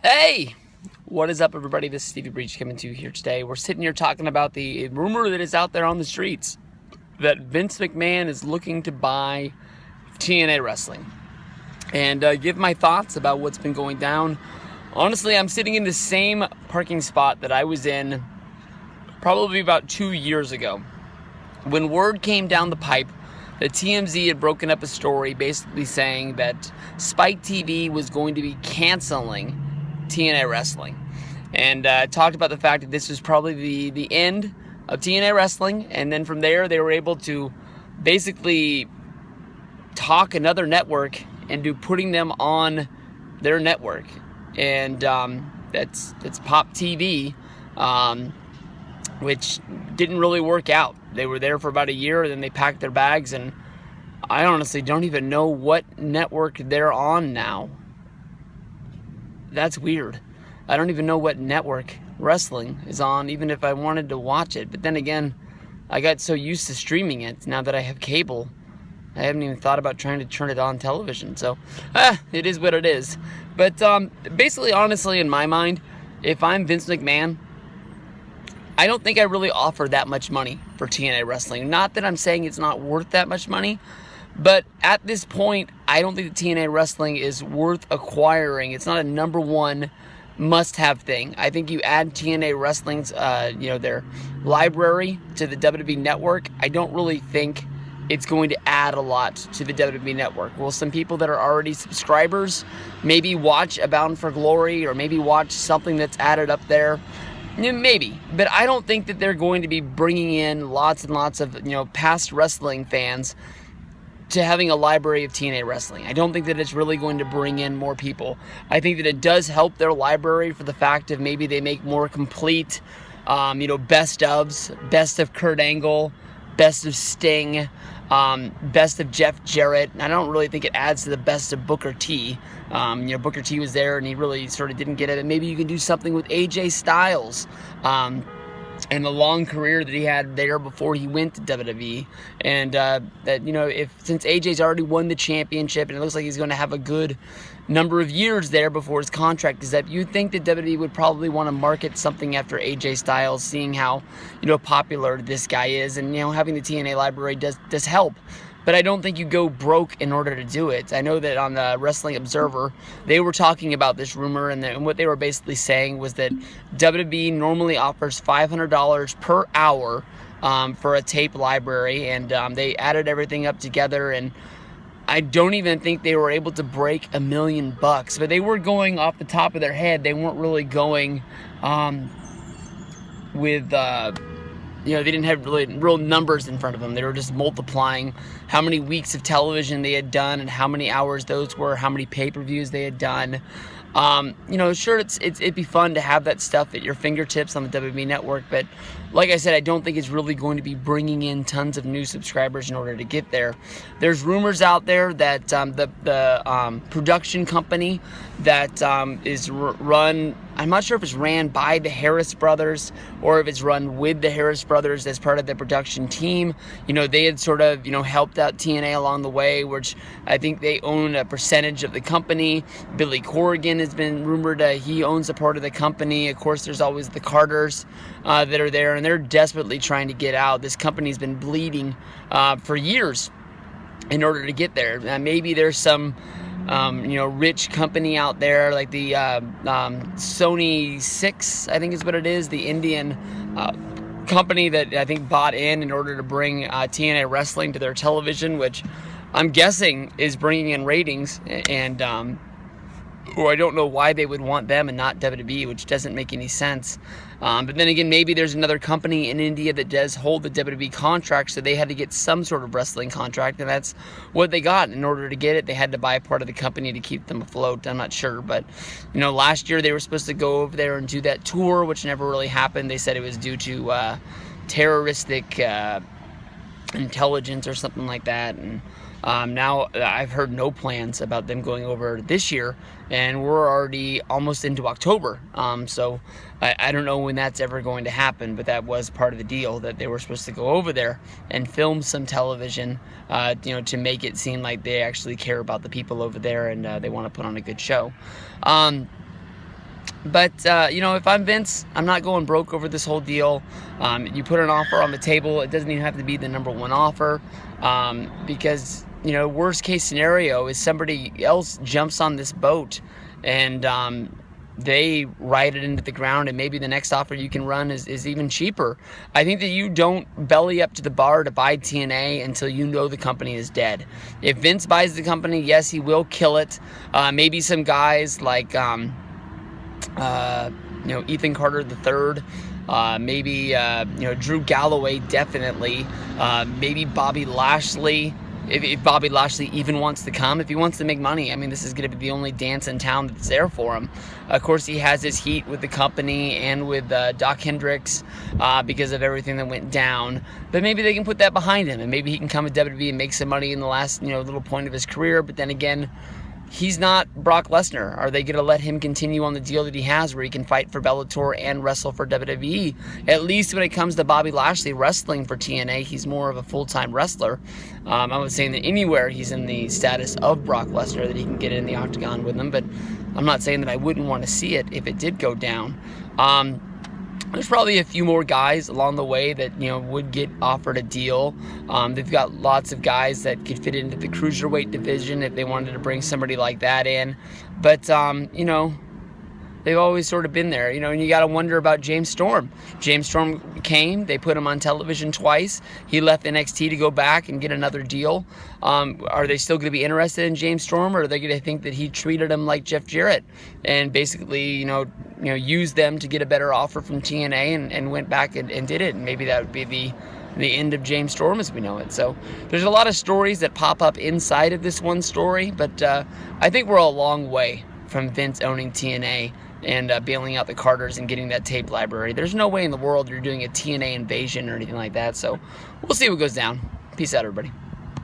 Hey, what is up, everybody? This is Stevie Breach coming to you here today. We're sitting here talking about the rumor that is out there on the streets that Vince McMahon is looking to buy TNA Wrestling, and give my thoughts about what's been going down. Honestly, I'm sitting in the same parking spot that I was in probably about 2 years ago when word came down the pipe that TMZ had broken up a story basically saying that Spike TV was going to be canceling TNA Wrestling, and talked about the fact that this was probably the end of TNA Wrestling, and then from there they were able to basically talk another network into putting them on their network, and that's Pop TV, which didn't really work out. They were there for about a year, and then they packed their bags, and I honestly don't even know what network they're on now. That's weird. I don't even know what network wrestling is on, even if I wanted to watch it. But then again, I got so used to streaming it now that I have cable. I haven't even thought about trying to turn it on television. So, it is what it is. But basically, honestly, in my mind, if I'm Vince McMahon, I don't think I really offer that much money for TNA Wrestling. Not that I'm saying it's not worth that much money, but at this point, I don't think the TNA Wrestling is worth acquiring. It's not a number one must-have thing. I think you add TNA Wrestling's, their library to the WWE Network. I don't really think it's going to add a lot to the WWE Network. Will some people that are already subscribers maybe watch A Bound for Glory, or maybe watch something that's added up there? Maybe, but I don't think that they're going to be bringing in lots and lots of past wrestling fans to having a library of TNA Wrestling. I don't think that it's really going to bring in more people. I think that it does help their library for the fact of maybe they make more complete, best ofs, best of Kurt Angle, best of Sting, best of Jeff Jarrett. I don't really think it adds to the best of Booker T. Booker T was there and he really sort of didn't get it. And maybe you can do something with AJ Styles, and the long career that he had there before he went to WWE, and since AJ's already won the championship and it looks like he's going to have a good number of years there before his contract is up, you'd think that WWE would probably want to market something after AJ Styles, seeing how popular this guy is, and having the TNA library does help. But I don't think you go broke in order to do it. I know that on the Wrestling Observer, they were talking about this rumor, and what they were basically saying was that WWE normally offers $500 per hour for a tape library, and they added everything up together, and I don't even think they were able to break $1 million. But they were going off the top of their head. They weren't really going with... they didn't have really real numbers in front of them. They were just multiplying how many weeks of television they had done and how many hours those were, how many pay-per-views they had done. Sure, it'd be fun to have that stuff at your fingertips on the WWE Network, but like I said, I don't think it's really going to be bringing in tons of new subscribers in order to get there. There's rumors out there that the production company that is run, I'm not sure if it's ran by the Harris brothers or if it's run with the Harris brothers as part of the production team. They had sort of, helped out TNA along the way, which I think they own a percentage of the company. Billy Corrigan has been rumored he owns a part of the company. Of course, there's always the Carters that are there, and they're desperately trying to get out. This company's been bleeding for years in order to get there. Maybe there's some rich company out there like the Sony 6, I think is what it is, the Indian company that I think bought in order to bring TNA Wrestling to their television, which I'm guessing is bringing in ratings, and or I don't know why they would want them and not WWE, which doesn't make any sense. But then again, maybe there's another company in India that does hold the WWE contract, so they had to get some sort of wrestling contract, and that's what they got. In order to get it, they had to buy a part of the company to keep them afloat. I'm not sure, but last year they were supposed to go over there and do that tour, which never really happened. They said it was due to terroristic intelligence or something like that, and now I've heard no plans about them going over this year, and we're already almost into October. So I don't know when that's ever going to happen, but that was part of the deal, that they were supposed to go over there and film some television, to make it seem like they actually care about the people over there, and they want to put on a good show. But, you know, if I'm Vince, I'm not going broke over this whole deal. You put an offer on the table. It doesn't even have to be the #1 offer, because, you know, worst case scenario is somebody else jumps on this boat and they ride it into the ground, and maybe the next offer you can run is even cheaper. I think that you don't belly up to the bar to buy TNA until you know the company is dead. If Vince buys the company, yes, he will kill it. Maybe some guys like you know, Ethan Carter III, maybe you know, Drew Galloway, definitely, maybe Bobby Lashley, if Bobby Lashley even wants to come, if he wants to make money. I mean, this is going to be the only dance in town that's there for him. Of course, he has his heat with the company and with Doc Hendricks because of everything that went down. But maybe they can put that behind him, and maybe he can come to WWE and make some money in the last, you know, little point of his career. But then again, he's not Brock Lesnar. Are they going to let him continue on the deal that he has where he can fight for Bellator and wrestle for WWE? At least when it comes to Bobby Lashley wrestling for TNA, he's more of a full-time wrestler. I was saying that anywhere he's in the status of Brock Lesnar, that he can get in the octagon with him, but I'm not saying that I wouldn't want to see it if it did go down. There's probably a few more guys along the way that, you know, would get offered a deal. They've got lots of guys that could fit into the cruiserweight division if they wanted to bring somebody like that in. But, you know, they've always sort of been there, you know, and you got to wonder about James Storm. James Storm came, they put him on television twice. He left NXT to go back and get another deal. Are they still going to be interested in James Storm, or are they going to think that he treated him like Jeff Jarrett and basically, you know, used them to get a better offer from TNA and went back and did it? And maybe that would be the end of James Storm as we know it. So there's a lot of stories that pop up inside of this one story, but I think we're a long way from Vince owning TNA and bailing out the Carters and getting that tape library. There's no way in the world you're doing a TNA invasion or anything like that. So we'll see what goes down. Peace out, everybody.